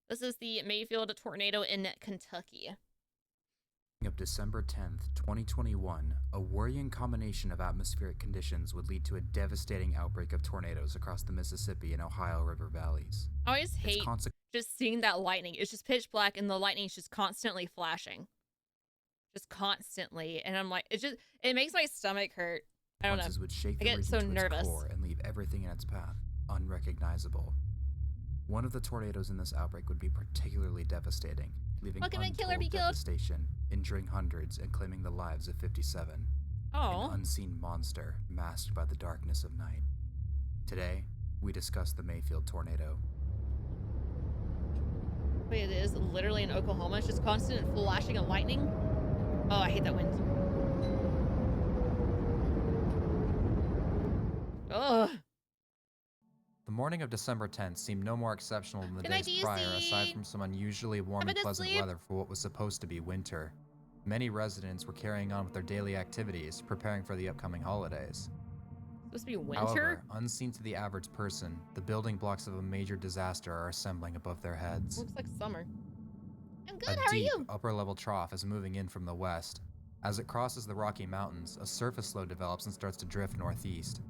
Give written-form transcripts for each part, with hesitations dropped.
This is the Mayfield Tornado in Kentucky. Of December 10th, 2021, a worrying combination of atmospheric conditions would lead to a devastating outbreak of tornadoes across the Mississippi and Ohio River valleys. I always hate just seeing that lightning. It's just pitch black and the lightning is just constantly flashing. Just constantly. And I'm like, it makes my stomach hurt. I don't know. Would shake I the get region so to nervous. its core and leave everything in its path unrecognizable. One of the tornadoes in this outbreak would be particularly devastating, leaving untold devastation, injuring hundreds and claiming the lives of 57. An unseen monster masked by the darkness of night. Today, we discuss the Mayfield Tornado. Wait, it is literally in Oklahoma. It's just constant flashing of lightning. Oh, I hate that wind. Ugh. The morning of December 10th seemed no more exceptional than the days prior, aside from some unusually warm and pleasant weather for what was supposed to be winter. Many residents were carrying on with their daily activities, preparing for the upcoming holidays. Supposed to be winter? However, unseen to the average person, the building blocks of a major disaster are assembling above their heads. Looks like summer. I'm good, how are you? A deep, upper-level trough is moving in from the west. As it crosses the Rocky Mountains, a surface low develops and starts to drift northeast.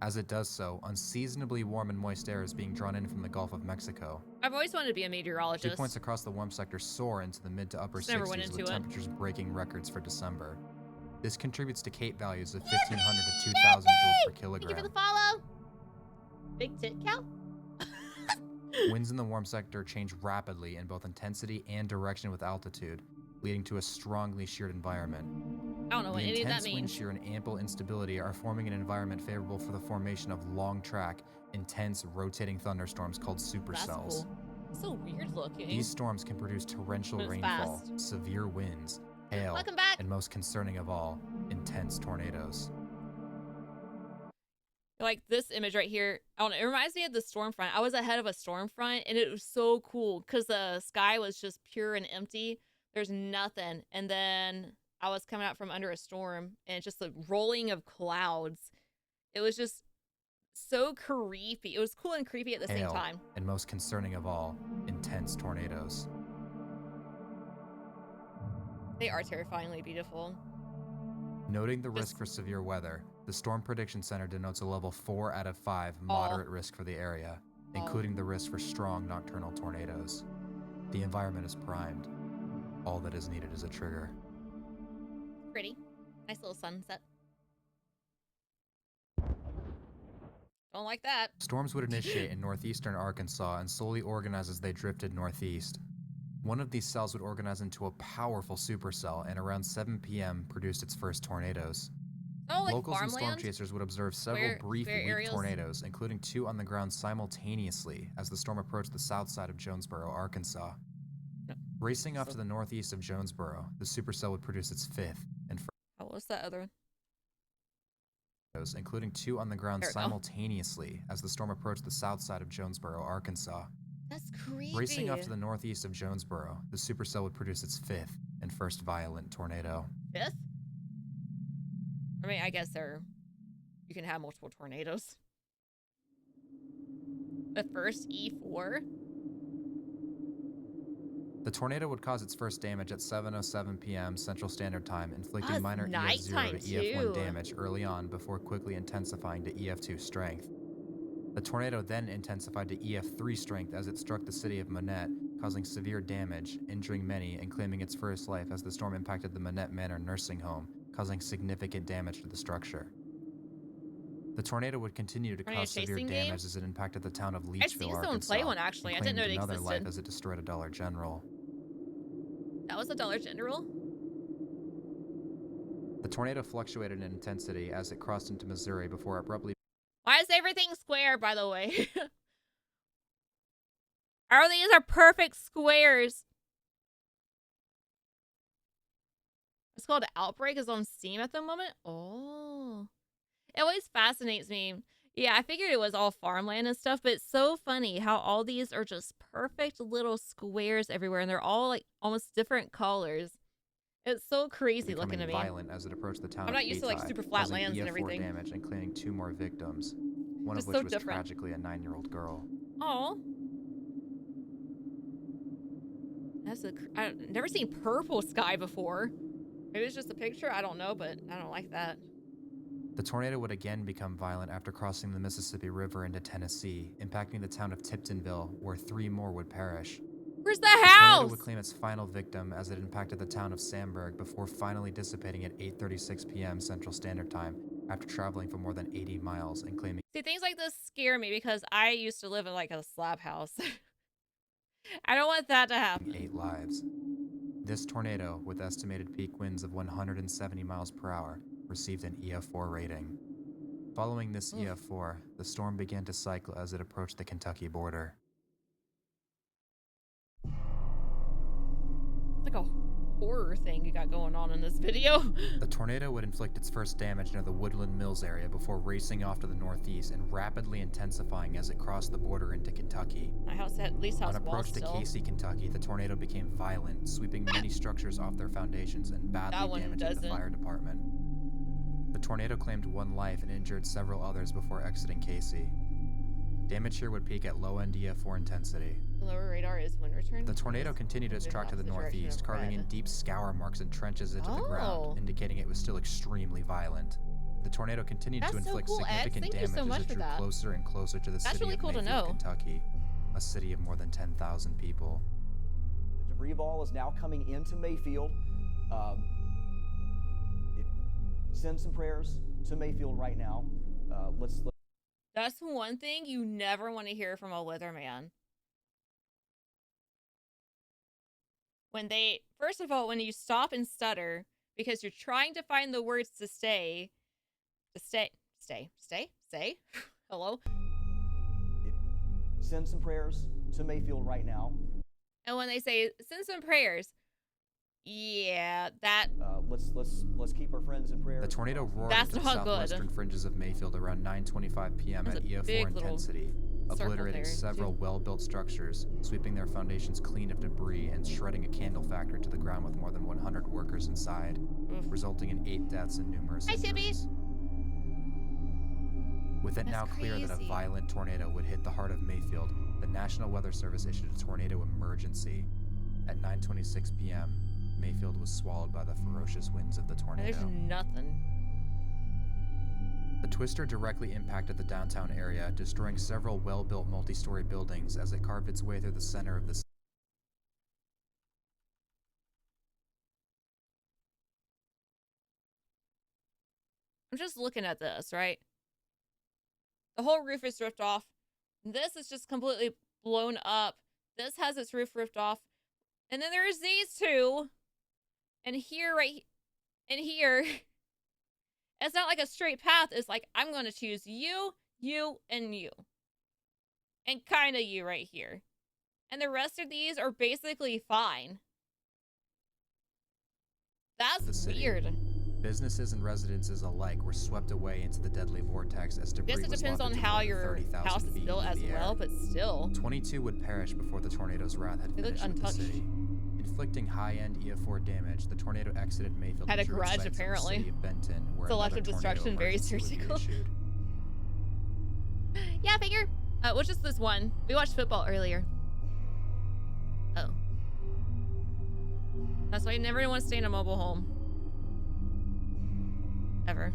As it does so, unseasonably warm and moist air is being drawn in from the Gulf of Mexico. I've always wanted to be a meteorologist. 2 points across the warm sector soar into the mid to upper 60s with temperatures breaking records for December. This contributes to Cape values of 1,500 to 2,000 joules per kilogram. Thank you for the follow. Big tit cow? Winds in the warm sector change rapidly in both intensity and direction with altitude, leading to a strongly sheared environment. I don't know what any of that means. The intense wind shear and ample instability are forming an environment favorable for the formation of long-track, intense, rotating thunderstorms called supercells. That's cool. So weird looking. These storms can produce torrential rainfall, severe winds, hail, and most concerning of all, intense tornadoes. Like this image right here, I don't know, it reminds me of the storm front. I was ahead of a storm front and it was so cool because the sky was just pure and empty. There's nothing. And then I was coming out from under a storm and it's just the rolling of clouds. It was just so creepy. It was cool and creepy at the same time. And most concerning of all, intense tornadoes. They are terrifyingly beautiful. Noting the risk for severe weather, the Storm Prediction Center denotes a level 4 out of 5 moderate risk for the area, including the risk for strong nocturnal tornadoes. The environment is primed. All that is needed is a trigger. Pretty. Nice little sunset. Don't like that. Storms would initiate in northeastern Arkansas and slowly organize as they drifted northeast. One of these cells would organize into a powerful supercell and around 7 p.m. produced its first tornadoes. Oh, like Locals farmland? and storm chasers would observe several brief weak tornadoes, including 2 on the ground simultaneously as the storm approached the south side of Jonesboro, Arkansas. Racing off to the northeast of Jonesboro, the supercell would produce its 5th and first. Oh, what's that other one? Including 2 on the ground simultaneously as the storm approached the south side of Jonesboro, Arkansas. That's creepy. Racing off to the northeast of Jonesboro, the supercell would produce its 5th and first violent tornado. 5th? I mean, I guess you can have multiple tornadoes. The first E4? The tornado would cause its first damage at 7:07 p.m. Central Standard Time, inflicting minor EF0 to EF1 damage early on before quickly intensifying to EF2 strength. The tornado then intensified to EF3 strength as it struck the city of Monette, causing severe damage, injuring many, and claiming its first life as the storm impacted the Monette Manor nursing home, causing significant damage to the structure. The tornado would continue to cause severe damage as it impacted the town of Leachville, I've seen someone Arkansas, play one actually. I didn't know it existed. Another life as it destroyed a Dollar General. That was a Dollar General? The tornado fluctuated in intensity as it crossed into Missouri before abruptly. Why is everything square, by the way? All these are perfect squares. It's called Outbreak. Is on Steam at the moment. Oh. It always fascinates me. Yeah, I figured it was all farmland and stuff, but it's so funny how all these are just perfect little squares everywhere, and they're all like almost different colors. It's so crazy looking to me. Violent as it approached the town. I'm not used to like super flat lands and everything. Damage and claiming 2 more victims, one of which was tragically a 9-year-old girl. Oh. I've never seen purple sky before. Maybe it's just a picture. I don't know, but I don't like that. The tornado would again become violent after crossing the Mississippi River into Tennessee, impacting the town of Tiptonville, where 3 more would perish. Where's the The house? tornado would claim its final victim as it impacted the town of Sandburg before finally dissipating at 8:36 p.m. Central Standard Time after traveling for more than 80 miles and claiming. See, things like this scare me because I used to live in like a slab house. I don't want that to happen. 8 lives. This tornado, with estimated peak winds of 170 miles per hour, received an EF4 rating. Following this EF4, the storm began to cycle as it approached the Kentucky border. It's like a horror thing you got going on in this video. The tornado would inflict its first damage near the Woodland Mills area before racing off to the northeast and rapidly intensifying as it crossed the border into Kentucky. My house at least has On approach to Casey, Kentucky, the tornado became violent, sweeping many structures off their foundations and badly damaging the fire department. The tornado claimed 1 life and injured several others before exiting Casey. Damage here would peak at low-end EF4 intensity. The lower radar is wind return. The tornado continued its track to the northeast, carving in deep scour marks and trenches into the ground, indicating it was still extremely violent. The tornado continued to inflict significant damage as it drew closer and closer to the city of Mayfield, Kentucky, a city of more than 10,000 people. The debris ball is now coming into Mayfield. Send some prayers to Mayfield right now. That's one thing you never want to hear from a weatherman. When they, first of all, when you stop and stutter because you're trying to find the words to stay, hello? Send some prayers to Mayfield right now. And when they say, send some prayers, yeah, that... let's keep our friends in prayer. The tornado roared into the southwestern fringes of Mayfield around 9:25 p.m. at EF4 intensity, obliterating several well-built structures, sweeping their foundations clean of debris and shredding a candle factory to the ground with more than 100 workers inside, resulting in 8 deaths and numerous injuries. With it now clear that a violent tornado would hit the heart of Mayfield, the National Weather Service issued a tornado emergency. At 9:26 p.m., Mayfield was swallowed by the ferocious winds of the tornado. There's nothing. The twister directly impacted the downtown area, destroying several well-built multi-story buildings as it carved its way through the center of the city. I'm just looking at this, right? The whole roof is ripped off. This is just completely blown up. This has its roof ripped off. And then there's these two. And here, right, and here. It's not like a straight path. It's like, I'm going to choose you, you, and you. And kind of you right here. And the rest of these are basically fine. That's weird. Businesses and residences alike were swept away into the deadly vortex as debris was. I guess it depends on how your house is built as well, but still. 22 would perish before the tornado's wrath had finished with the city. Inflicting high-end EF4 damage, the tornado exited Mayfield. Had a grudge, apparently. The city of Benton, where selective destruction, very surgical. Yeah, figure. What's just this one? We watched football earlier. Oh. That's why you never want to stay in a mobile home. Ever.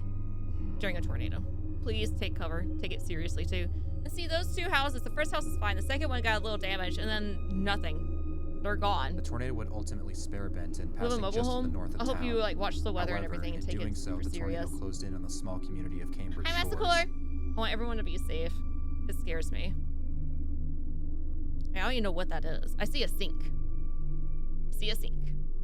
During a tornado. Please take cover. Take it seriously, too. And see, those 2 houses, the first house is fine. The second one got a little damage, and then nothing. They're gone. The tornado would ultimately spare Benton, passing just to the north of town. I hope you like watch the weather and everything and take it so, the serious. Tornado closed in on the small community of Cambridge Hi, Shores. I want everyone to be safe. It scares me. I don't even know what that is. I see a sink.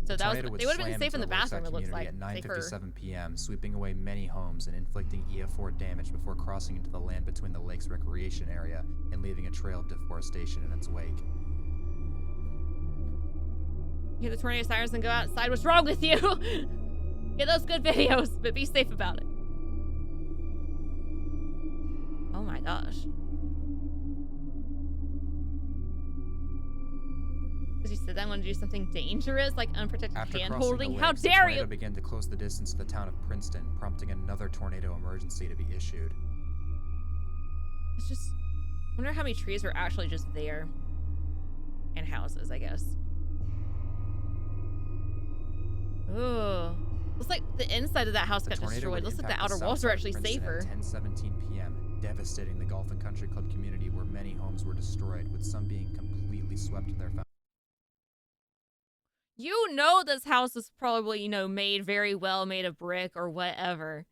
So that was, they would have been safe in the bathroom, it looks like. At 9:57 p.m., sweeping away many homes and inflicting EF4 damage before crossing into the land between the lake's recreation area and leaving a trail of deforestation in its wake. Hear the tornado sirens and go outside. What's wrong with you? Get those good videos, but be safe about it. Oh my gosh. Because you said I'm going to do something dangerous, like unprotected hand-holding. How dare you! The tornado began to close the distance to the town of Princeton, prompting another tornado emergency to be issued. It's just, I wonder how many trees were actually just there. And houses, I guess. Ugh. Looks like the inside of that house got destroyed. Looks like the outer walls are actually safer. At 10:17 p.m., devastating the Golf and Country Club community where many homes were destroyed, with some being completely swept to their foundations. You know this house is probably, you know, made very well, made of brick or whatever.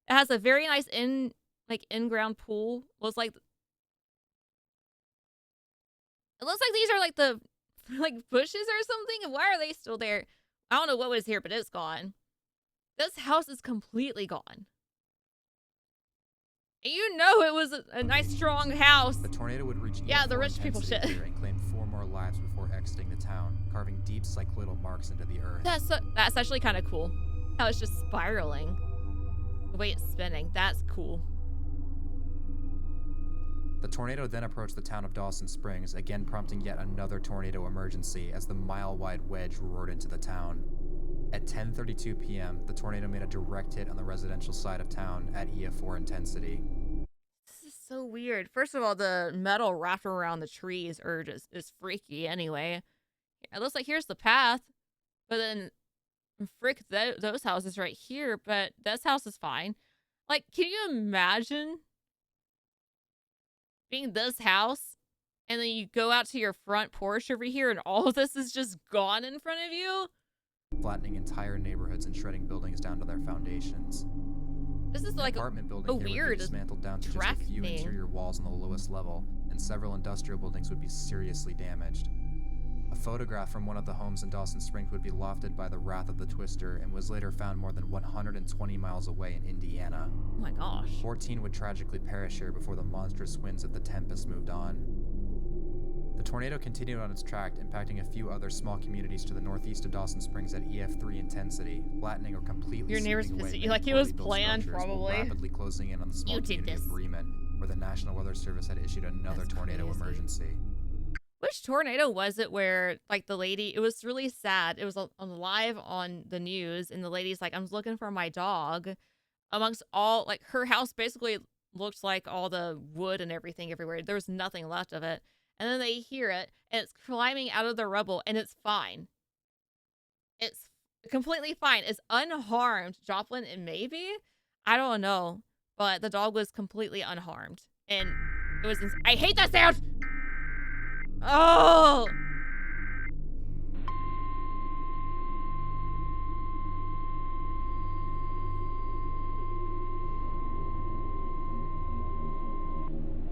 It has a very nice in-ground pool. It looks like these are like the bushes or something. Why are they still there? I don't know what was here, but it's gone. This house is completely gone. And you know it was a nice, strong house. The tornado would reach the rich people shit. And claim 4 more lives before exiting the town, carving deep cycloidal marks into the earth. That's actually kind of cool. How it's just spiraling. The way it's spinning. That's cool. The tornado then approached the town of Dawson Springs, again prompting yet another tornado emergency as the mile-wide wedge roared into the town. At 10:32 p.m., the tornado made a direct hit on the residential side of town at EF4 intensity. This is so weird. First of all, the metal wrapped around the trees is freaky anyway. It looks like here's the path, but then frick those houses right here, but this house is fine. Like, can you imagine being this house and then you go out to your front porch over here and all of this is just gone in front of you? Flattening entire neighborhoods and shredding buildings down to their foundations. This is like apartment building a here weird would be dismantled down to just a few interior walls on the lowest level, and several industrial buildings would be seriously damaged. A photograph from one of the homes in Dawson Springs would be lofted by the wrath of the twister and was later found more than 120 miles away in Indiana. Oh my gosh. 14 would tragically perish here before the monstrous winds of the tempest moved on. The tornado continued on its track, impacting a few other small communities to the northeast of Dawson Springs at EF3 intensity, flattening or completely your neighbors sweeping away pissed you like it was planned, while probably. Rapidly closing in on the small community of Bremen, where the National Weather Service had issued another tornado emergency. Which tornado was it where, like, the lady, it was really sad. It was on live on the news, and the lady's like, I'm looking for my dog. Amongst all, like, her house basically looked like all the wood and everything everywhere. There was nothing left of it. And then they hear it, and it's climbing out of the rubble, and it's fine. It's completely fine. It's unharmed. Joplin, and maybe? I don't know. But the dog was completely unharmed. And it was I hate that sound! Oh!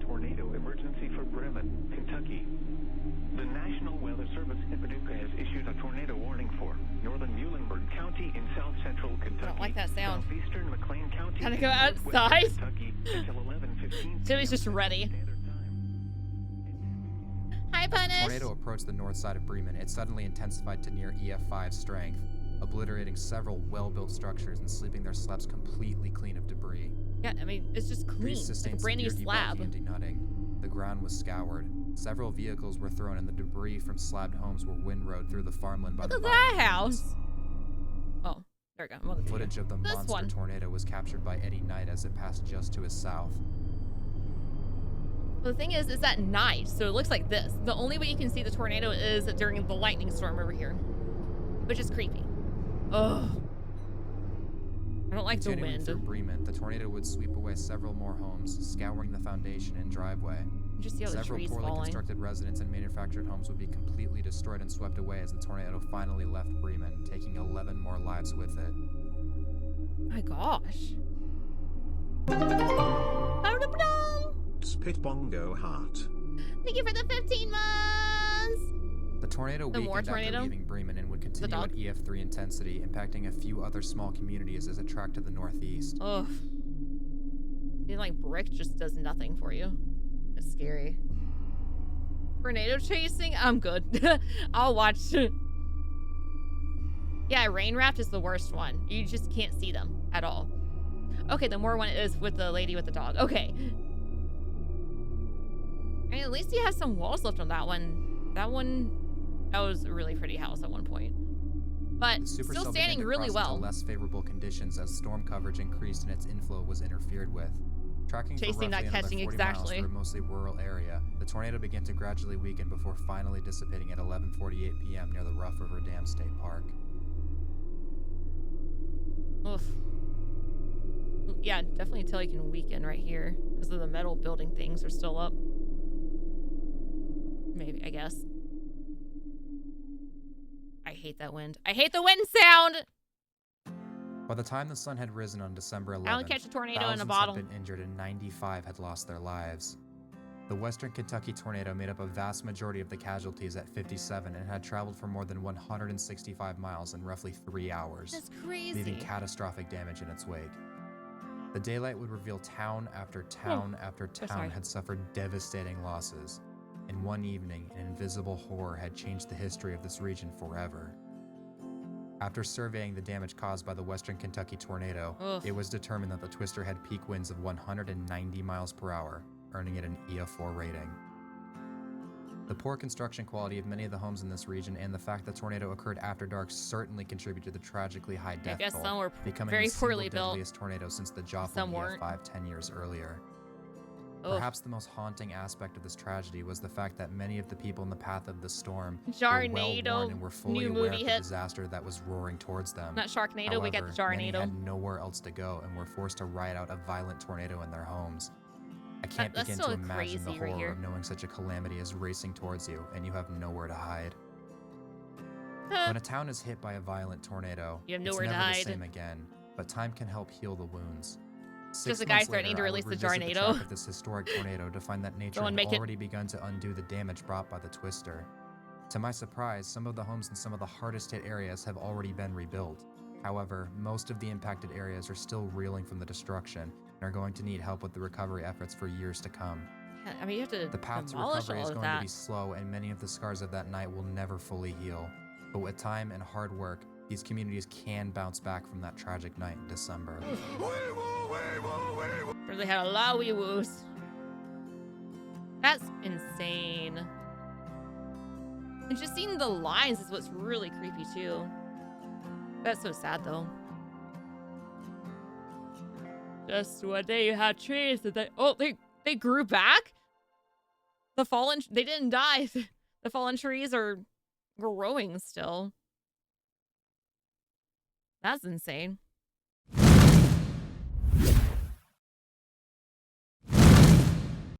Tornado emergency for Bremen, Kentucky. The National Weather Service in Paducah has issued a tornado warning for northern Muhlenberg County in south central Kentucky. I don't like that sound. Southeastern McLean County. Can I go outside? Kentucky until 11:15. Jimmy's just ready. Hi, Punish. The tornado approached the north side of Bremen. It suddenly intensified to near EF5 strength, obliterating several well-built structures and sweeping their slabs completely clean of debris. Yeah, I mean, it's just clean. It's like a brand new slab. And denutting. The ground was scoured. Several vehicles were thrown, and the debris from slabbed homes were windrowed through the farmland by Look the at that house. Oh, there we go. I'm on the footage of the monster tornado was captured by Eddie Knight as it passed just to his south. The thing is, it's at night, so it looks like this. The only way you can see the tornado is during the lightning storm over here, which is creepy. Ugh. I don't like the wind. Through Bremen, the tornado would sweep away several more homes, scouring the foundation and driveway. You just see all the trees Several poorly falling. constructed residents and manufactured homes would be completely destroyed and swept away as the tornado finally left Bremen, taking 11 more lives with it. My gosh. Spit Bongo Heart. Thank you for the 15 months! The tornado weakened after leaving Bremen and would continue at EF3 intensity, impacting a few other small communities as it tracked to the northeast. Ugh. Seems like brick just does nothing for you. It's scary. Tornado chasing? I'm good. I'll watch. Yeah, rain raft is the worst one. You just can't see them at all. Okay, the more one is with the lady with the dog. Okay. I mean, at least he has some walls left on that one. That was a really pretty house at one point. But still standing really well. Less favorable conditions as storm coverage increased and its inflow was interfered with. Tracking Chasing, not catching, exactly. Through a mostly rural area, the tornado began to gradually weaken before finally dissipating at 11:48 p.m. near the Rough River Dam State Park. Oof. Yeah, definitely tell you can weaken right here because of the metal building things are still up. Maybe, I guess. I hate that wind. I hate the wind sound! By the time the sun had risen on December 11th, I don't catch a tornado in a thousands bottle. had been injured and 95 had lost their lives. The Western Kentucky tornado made up a vast majority of the casualties at 57 and had traveled for more than 165 miles in roughly 3 hours. That's crazy. Leaving catastrophic damage in its wake. The daylight would reveal town after town after town had suffered devastating losses. In one evening, an invisible horror had changed the history of this region forever. After surveying the damage caused by the Western Kentucky tornado, it was determined that the twister had peak winds of 190 miles per hour, earning it an EF4 rating. The poor construction quality of many of the homes in this region and the fact the tornado occurred after dark certainly contributed to the tragically high death toll, some were becoming very the poorly single built. deadliest tornado since the Joplin EF5 10 years earlier. Perhaps the most haunting aspect of this tragedy was the fact that many of the people in the path of the storm were well-warned and were fully aware of the disaster that was roaring towards them. Not Sharknado, However, we got the Jarnado. Many had nowhere else to go and were forced to ride out a violent tornado in their homes. I can't begin to imagine the horror of knowing such a calamity is racing towards you and you have nowhere to hide. When a town is hit by a violent tornado, you have it's nowhere never to hide. the same again, but time can help heal the wounds. Just a guy threatening to release the Jarnado. Of this historic tornado to find that nature had already begun to undo the damage brought by the twister. To my surprise, some of the homes in some of the hardest hit areas have already been rebuilt. However, most of the impacted areas are still reeling from the destruction and are going to need help with the recovery efforts for years to come. Yeah, I mean, you have to The path to recovery is going to be slow, and many of the scars of that night will never fully heal. But with time and hard work, these communities can bounce back from that tragic night in December. They had a lot of wee-woos. That's insane. And just seeing the lines is what's really creepy too. That's so sad though. Just one day you had trees that they grew back? They didn't die. The fallen trees are growing still. That's insane.